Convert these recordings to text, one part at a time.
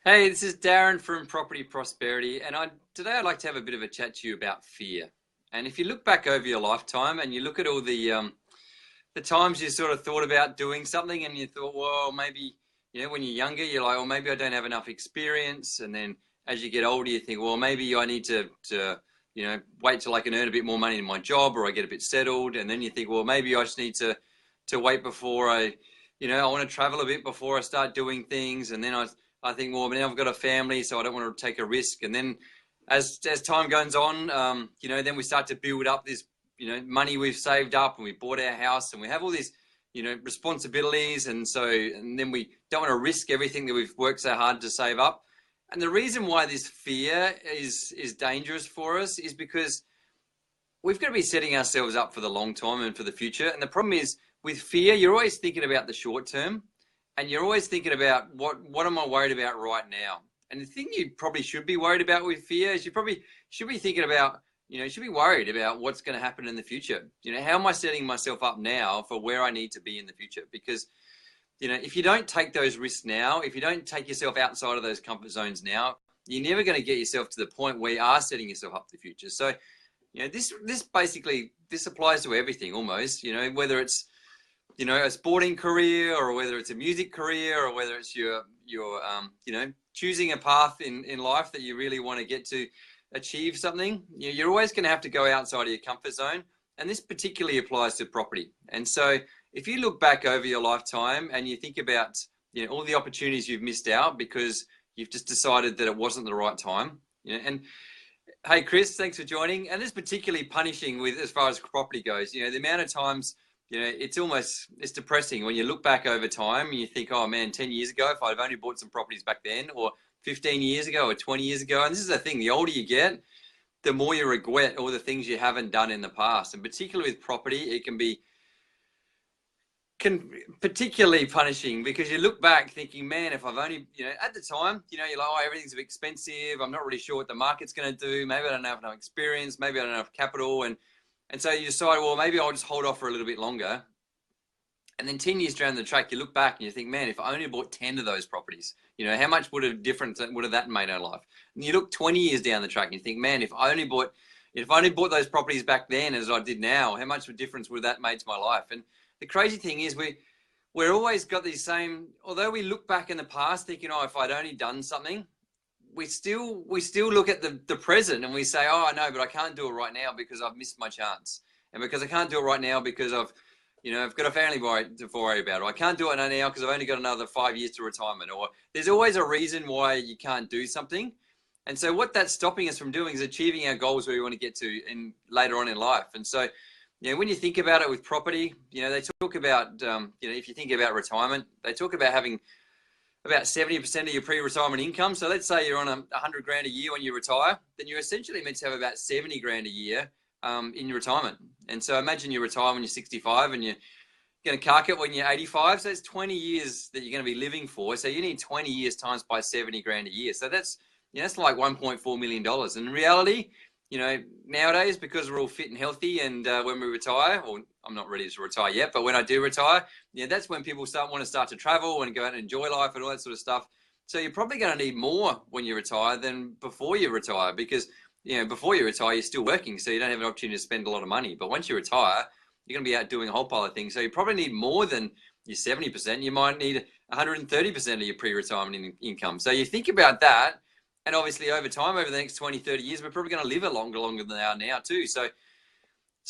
Hey, this is Darren from Property Prosperity, and today I'd like to have a bit of a chat to you about fear. And if you look back over your lifetime and you look at all the times you sort of thought about doing something and you thought, well, maybe, when you're younger, you're like, well, maybe I don't have enough experience. And then as you get older, you think, well, maybe I need to wait till I can earn a bit more money in my job or I get a bit settled. And then you think, well, maybe I just need to wait before I want to travel a bit before I start doing things. And then I think, well, now I've got a family, so I don't want to take a risk. And then as time goes on, then we start to build up this, money we've saved up, and we bought our house, and we have all these, responsibilities. And then we don't want to risk everything that we've worked so hard to save up. And the reason why this fear is dangerous for us is because we've got to be setting ourselves up for the long time and for the future. And the problem is with fear, you're always thinking about the short term. And you're always thinking about what am I worried about right now? And the thing you probably should be worried about with fear is you probably should be thinking about, should be worried about what's going to happen in the future. How am I setting myself up now for where I need to be in the future? Because, if you don't take those risks now, if you don't take yourself outside of those comfort zones now, you're never going to get yourself to the point where you are setting yourself up for the future. So, this applies to everything almost, whether it's a sporting career, or whether it's a music career, or whether it's your choosing a path in life that you really want to get to achieve something. You're always going to have to go outside of your comfort zone. And this particularly applies to property. And so if you look back over your lifetime and you think about, all the opportunities you've missed out because you've just decided that it wasn't the right time, and hey, Chris, thanks for joining. And this is particularly punishing with as far as property goes. The amount of times, it's depressing when you look back over time and you think, oh man, 10 years ago, if I'd only bought some properties back then, or 15 years ago, or 20 years ago. And this is the thing, the older you get, the more you regret all the things you haven't done in the past. And particularly with property, it can particularly punishing, because you look back thinking, man, if I've only, at the time, you're like, oh, everything's a bit expensive. I'm not really sure what the market's going to do. Maybe I don't have enough experience. Maybe I don't have enough capital. And so you decide, well, maybe I'll just hold off for a little bit longer. And then 10 years down the track, you look back and you think, man, if I only bought 10 of those properties, how much would a difference would have that made our life? And you look 20 years down the track and you think, man, if I only bought those properties back then as I did now, how much of a difference would that made to my life? And the crazy thing is we're always got these same, although we look back in the past thinking, oh, if I'd only done something, we still look at the present and we say, oh, I know, but I can't do it right now because I've missed my chance. And because I can't do it right now because I've got a family to worry about, or I can't do it now because I've only got another 5 years to retirement, or there's always a reason why you can't do something. And so what that's stopping us from doing is achieving our goals where we want to get to later on in life. And so, when you think about it with property, they talk about, if you think about retirement, they talk about having about 70% of your pre-retirement income. So let's say you're on 100 grand a year when you retire, then you're essentially meant to have about 70 grand a year in your retirement. And so imagine you retire when you're 65 and you're going to cark it when you're 85. So it's 20 years that you're going to be living for. So you need 20 years times by 70 grand a year. So that's like $1.4 million. And in reality, nowadays, because we're all fit and healthy, and when we retire, or I'm not ready to retire yet, but when I do retire, that's when people want to start to travel and go out and enjoy life and all that sort of stuff. So you're probably going to need more when you retire than before you retire, because before you retire, you're still working, so you don't have an opportunity to spend a lot of money. But once you retire, you're going to be out doing a whole pile of things. So you probably need more than your 70%. You might need 130% of your pre-retirement income. So you think about that. And obviously over time, over the next 20, 30 years, we're probably going to live a longer than they are now too. So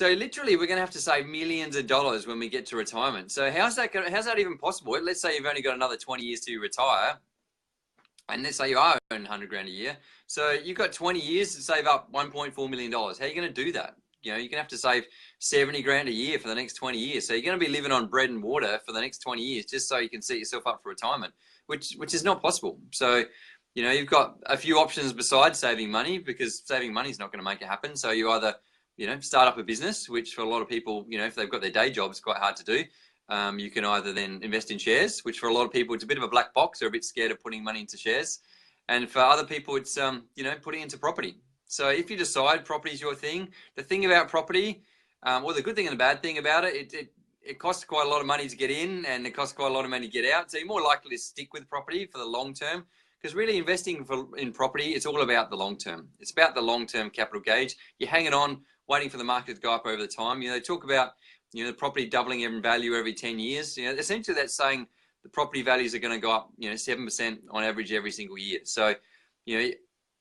literally we're going to have to save millions of dollars when we get to retirement. So how's that even possible? Let's say you've only got another 20 years to retire. And let's say you are earning 100 grand a year. So you've got 20 years to save up $1.4 million. How are you going to do that? You're going to have to save 70 grand a year for the next 20 years. So you're going to be living on bread and water for the next 20 years just so you can set yourself up for retirement, which is not possible. So you've got a few options besides saving money, because saving money is not going to make it happen. So you either, start up a business, which for a lot of people, if they've got their day job, it's quite hard to do. You can either then invest in shares, which for a lot of people, it's a bit of a black box. They're a bit scared of putting money into shares. And for other people, it's, putting into property. So if you decide property is your thing, the thing about property, well, the good thing and the bad thing about it costs quite a lot of money to get in, and it costs quite a lot of money to get out. So you're more likely to stick with property for the long term, Because really investing in property, it's all about the long term. It's about the long-term capital gauge. You're hanging on, waiting for the market to go up over the time. You know, they talk about, you know, the property doubling in value every 10 years. You know, essentially that's saying the property values are going to go up, you know, 7% on average every single year. So, you know,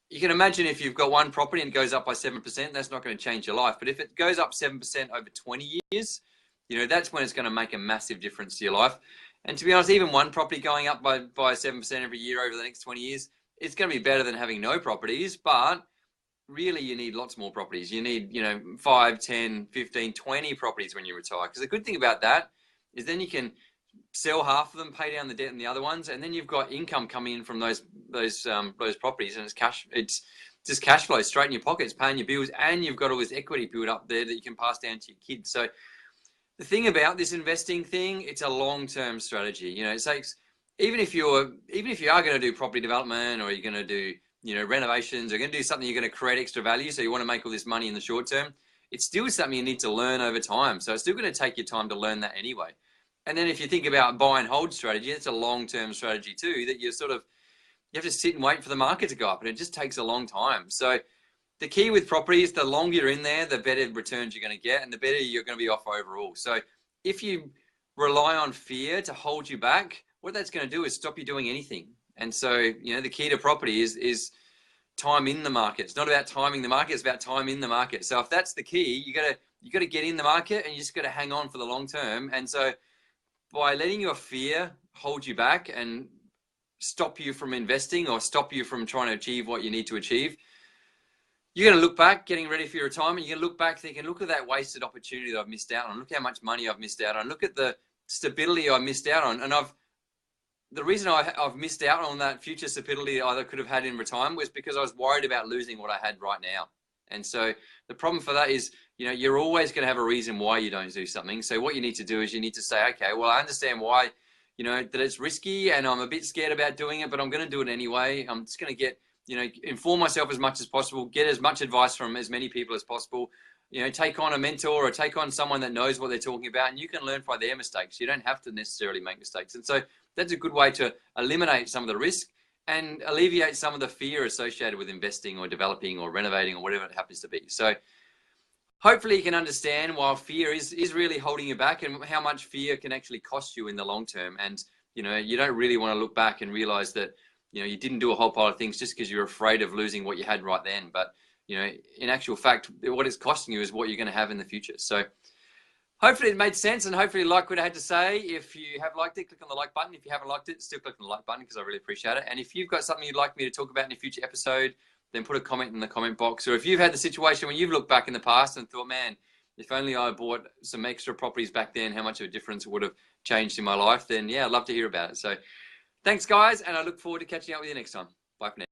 you can imagine if you've got one property and it goes up by 7%, that's not going to change your life. But if it goes up 7% over 20 years, you know, that's when it's going to make a massive difference to your life. And to be honest, even one property going up by 7% every year over the next 20 years, it's going to be better than having no properties. But really, you need lots more properties. You need, you know, 5, 10, 15, 20 properties when you retire. Because the good thing about that is then you can sell half of them, pay down the debt in the other ones, and then you've got income coming in from those properties, and it's just cash flow straight in your pockets, paying your bills, and you've got all this equity built up there that you can pass down to your kids. So the thing about this investing thing, it's a long-term strategy. You know, it takes, even if you are going to do property development, or you're going to do, you know, renovations, or you're going to do something, you're going to create extra value, so you want to make all this money in the short term, it's still something you need to learn over time. So it's still going to take you time to learn that anyway. And then if you think about buy and hold strategy, it's a long-term strategy too, that you have to sit and wait for the market to go up, and it just takes a long time. So the key with property is the longer you're in there, the better returns you're going to get, and the better you're going to be off overall. So if you rely on fear to hold you back, what that's going to do is stop you doing anything. And so, you know, the key to property is time in the market. It's not about timing the market, it's about time in the market. So if that's the key, you got to get in the market, and you just got to hang on for the long term. And so by letting your fear hold you back and stop you from investing, or stop you from trying to achieve what you need to achieve, you're going to look back, getting ready for your retirement, you're going to look back thinking, look at that wasted opportunity that I've missed out on. Look how much money I've missed out on. Look at the stability I missed out on. And the reason I've missed out on that future stability I could have had in retirement was because I was worried about losing what I had right now. And so the problem for that is, you know, you're always going to have a reason why you don't do something. So what you need to do is you need to say, okay, well, I understand why, you know, that it's risky and I'm a bit scared about doing it, but I'm going to do it anyway. I'm just going to get, you know, inform myself as much as possible, get as much advice from as many people as possible, you know, take on a mentor or take on someone that knows what they're talking about, and you can learn from their mistakes. You don't have to necessarily make mistakes. And so that's a good way to eliminate some of the risk and alleviate some of the fear associated with investing or developing or renovating or whatever it happens to be. So hopefully you can understand why fear is really holding you back, and how much fear can actually cost you in the long term. And, you know, you don't really want to look back and realize that, you know, you didn't do a whole pile of things just because you're afraid of losing what you had right then. But, you know, in actual fact, what it's costing you is what you're going to have in the future. So hopefully it made sense, and hopefully you like what I had to say. If you have liked it, click on the like button. If you haven't liked it, still click on the like button, because I really appreciate it. And if you've got something you'd like me to talk about in a future episode, then put a comment in the comment box. Or if you've had the situation when you've looked back in the past and thought, man, if only I bought some extra properties back then, how much of a difference it would have changed in my life, then yeah, I'd love to hear about it. So thanks, guys, and I look forward to catching up with you next time. Bye for now.